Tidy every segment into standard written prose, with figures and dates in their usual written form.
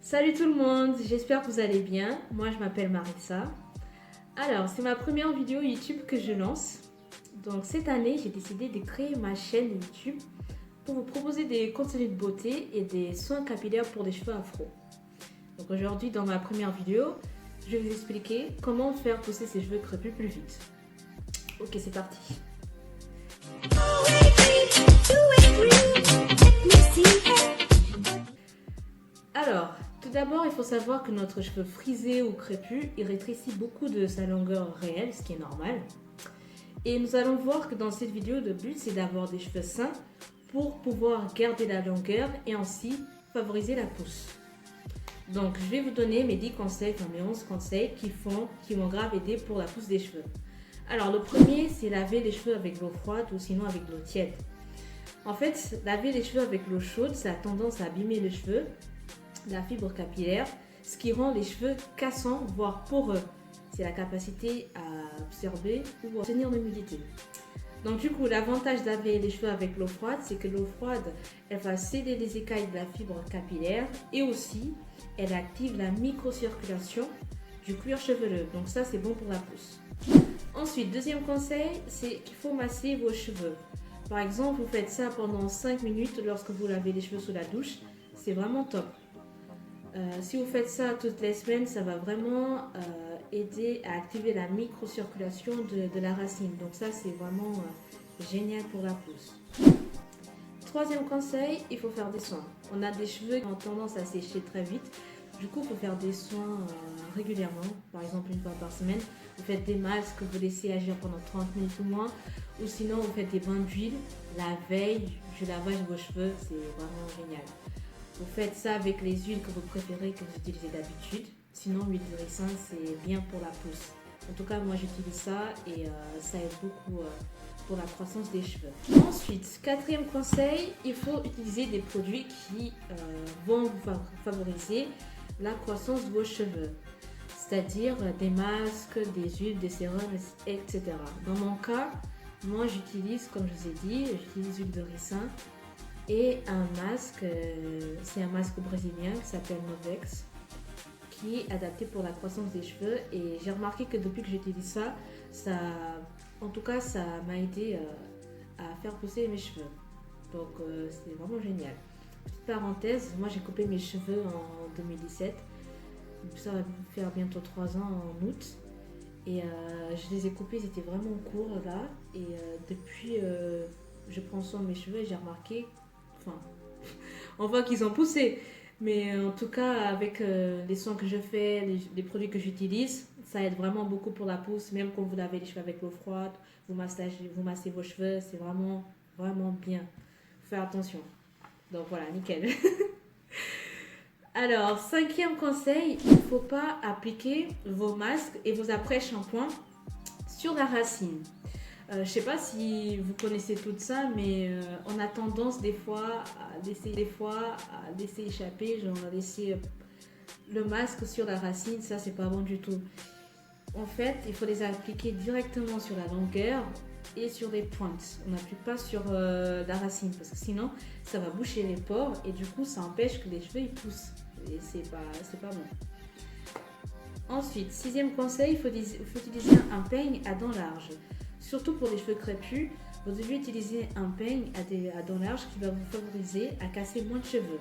Salut tout le monde, j'espère que vous allez bien. Moi je m'appelle Marissa. Alors c'est ma première vidéo YouTube que je lance. Donc cette année j'ai décidé de créer ma chaîne YouTube pour vous proposer des contenus de beauté et des soins capillaires pour des cheveux afro. Donc aujourd'hui dans ma première vidéo, je vais vous expliquer comment faire pousser ses cheveux crépus plus vite. Ok, c'est parti. Alors, tout d'abord, il faut savoir que notre cheveu frisé ou crépus, il rétrécit beaucoup de sa longueur réelle, ce qui est normal. Et nous allons voir que dans cette vidéo, le but, c'est d'avoir des cheveux sains pour pouvoir garder la longueur et ainsi favoriser la pousse. Donc, je vais vous donner mes 10 conseils, mes 11 conseils qui vont grave aider pour la pousse des cheveux. Alors, le premier, c'est laver les cheveux avec l'eau froide ou sinon avec l'eau tiède. En fait, laver les cheveux avec l'eau chaude, ça a tendance à abîmer les cheveux, la fibre capillaire, ce qui rend les cheveux cassants, voire poreux. C'est la capacité à absorber ou à tenir l'humidité. Donc du coup, l'avantage de laver les cheveux avec l'eau froide, c'est que l'eau froide, elle va sceller les écailles de la fibre capillaire et aussi, elle active la microcirculation du cuir chevelu. Donc ça, c'est bon pour la pousse. Ensuite, deuxième conseil, c'est qu'il faut masser vos cheveux. Par exemple, vous faites ça pendant 5 minutes lorsque vous lavez les cheveux sous la douche. C'est vraiment top. Si vous faites ça toutes les semaines, ça va vraiment aider à activer la microcirculation de la racine. Donc ça, c'est vraiment génial pour la pousse. Troisième conseil, il faut faire des soins. On a des cheveux qui ont tendance à sécher très vite. Du coup, il faut faire des soins régulièrement, par exemple une fois par semaine. Vous faites des masques, vous laissez agir pendant 30 minutes ou moins. Ou sinon, vous faites des bains d'huile la veille du lavage de vos cheveux. C'est vraiment génial. Vous faites ça avec les huiles que vous préférez, que vous utilisez d'habitude. Sinon, l'huile de ricin, c'est bien pour la pousse. En tout cas, moi, j'utilise ça et ça aide beaucoup pour la croissance des cheveux. Ensuite, quatrième conseil, il faut utiliser des produits qui vont vous favoriser la croissance de vos cheveux. C'est-à-dire des masques, des huiles, des sérums, etc. Dans mon cas, moi, j'utilise, comme je vous ai dit, j'utilise l'huile de ricin. Et un masque, c'est un masque brésilien qui s'appelle Novex, qui est adapté pour la croissance des cheveux. Et j'ai remarqué que depuis que j'utilise ça, en tout cas, ça m'a aidé à faire pousser mes cheveux. Donc c'est vraiment génial. Petite parenthèse, moi j'ai coupé mes cheveux en 2017. Ça va faire bientôt 3 ans en août. Et je les ai coupés, ils étaient vraiment courts là. Et depuis, je prends soin de mes cheveux et j'ai remarqué. Enfin, on voit qu'ils ont poussé. Mais en tout cas, avec les soins que je fais, les produits que j'utilise, ça aide vraiment beaucoup pour la pousse. Même quand vous lavez les cheveux avec l'eau froide, vous massez vos cheveux, c'est vraiment, vraiment bien. Faut faire attention. Donc voilà, nickel. Alors, cinquième conseil, il ne faut pas appliquer vos masques et vos après-shampoings sur la racine. Je ne sais pas si vous connaissez tout ça, mais on a tendance des fois à laisser échapper, genre laisser le masque sur la racine, ça c'est pas bon du tout. En fait, il faut les appliquer directement sur la longueur et sur les pointes. On n'applique pas sur la racine parce que sinon ça va boucher les pores et du coup ça empêche que les cheveux ils poussent et c'est pas bon. Ensuite, sixième conseil, il faut utiliser un peigne à dents larges. Surtout pour les cheveux crépus, vous devez utiliser un peigne à dents larges qui va vous favoriser à casser moins de cheveux.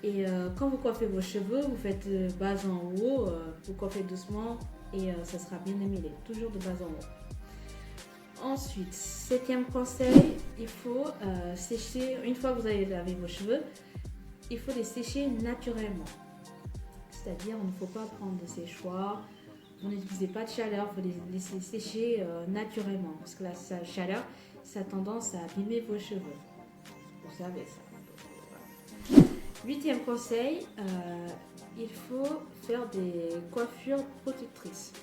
Et quand vous coiffez vos cheveux, vous faites bas en haut, vous coiffez doucement et ça sera bien émêlé, toujours de bas en haut. Ensuite, septième conseil, il faut sécher, une fois que vous avez lavé vos cheveux, il faut les sécher naturellement. C'est-à-dire, il ne faut pas prendre de séchoir. Vous n'utilisez pas de chaleur, il faut les laisser sécher naturellement. Parce que la chaleur, ça a tendance à abîmer vos cheveux. Vous savez ça. Voilà. Huitième conseil, il faut faire des coiffures protectrices.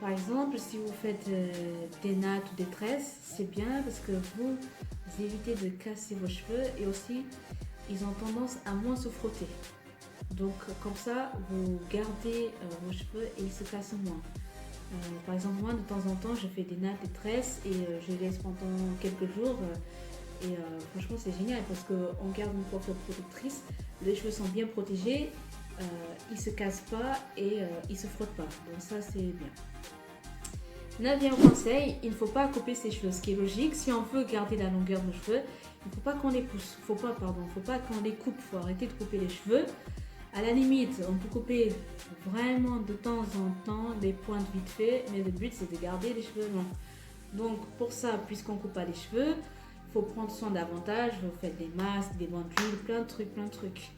Par exemple, si vous faites des nattes ou des tresses, c'est bien parce que vous évitez de casser vos cheveux et aussi, ils ont tendance à moins se frotter. Donc comme ça, vous gardez vos cheveux et ils se cassent moins. Par exemple, moi de temps en temps, je fais des nattes et tresses et je les laisse pendant quelques jours Et franchement, c'est génial parce qu'on garde une coiffure protectrice, les cheveux sont bien protégés, ils se cassent pas et ils se frottent pas. Donc ça, c'est bien. 9e conseil, il ne faut pas couper ses cheveux. Ce qui est logique, si on veut garder la longueur de nos cheveux, il ne faut pas qu'on les pousse. Faut pas qu'on les coupe. Il faut arrêter de couper les cheveux. À la limite, on peut couper vraiment de temps en temps les pointes vite fait, mais le but c'est de garder les cheveux longs. Donc pour ça, puisqu'on ne coupe pas les cheveux, il faut prendre soin davantage. Vous faites des masques, des bandes d'huile, plein de trucs.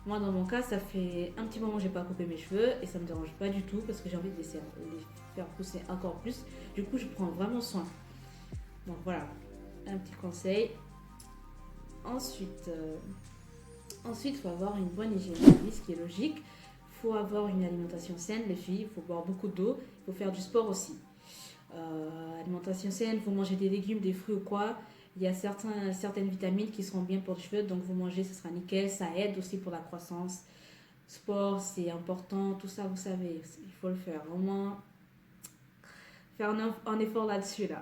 Moi dans mon cas, ça fait un petit moment que j'ai pas coupé mes cheveux et ça me dérange pas du tout parce que j'ai envie de les faire pousser encore plus. Du coup, je prends vraiment soin. Donc voilà, un petit conseil. Ensuite, il faut avoir une bonne hygiène de vie, ce qui est logique. Il faut avoir une alimentation saine, les filles. Il faut boire beaucoup d'eau. Il faut faire du sport aussi. Alimentation saine, il faut manger des légumes, des fruits ou quoi. Il y a certaines vitamines qui seront bien pour les cheveux. Donc, vous mangez, ce sera nickel. Ça aide aussi pour la croissance. Sport, c'est important. Tout ça, vous savez, il faut le faire. Au moins, faire un effort là-dessus, là.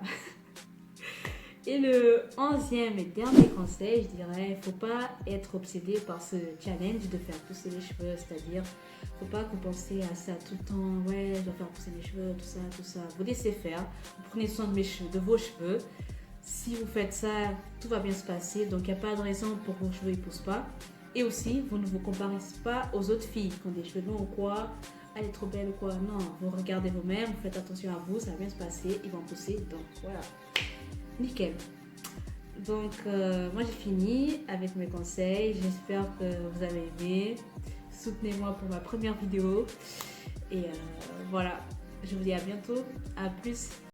Et le 11e et dernier conseil, je dirais, il ne faut pas être obsédé par ce challenge de faire pousser les cheveux. C'est-à-dire, il ne faut pas que vous pensiez à ça tout le temps. Ouais, je dois faire pousser mes cheveux, tout ça. Vous laissez faire. Vous prenez soin de vos cheveux. Si vous faites ça, tout va bien se passer. Donc, il n'y a pas de raison pour que vos cheveux ne poussent pas. Et aussi, vous ne vous comparez pas aux autres filles qui ont des cheveux longs ou quoi. Elle est trop belle ou quoi. Non, vous regardez vous-même, vous faites attention à vous, ça va bien se passer. Ils vont pousser. Donc, voilà. Nickel. Donc, moi j'ai fini avec mes conseils. J'espère que vous avez aimé. Soutenez-moi pour ma première vidéo. Et voilà, je vous dis à bientôt. À plus.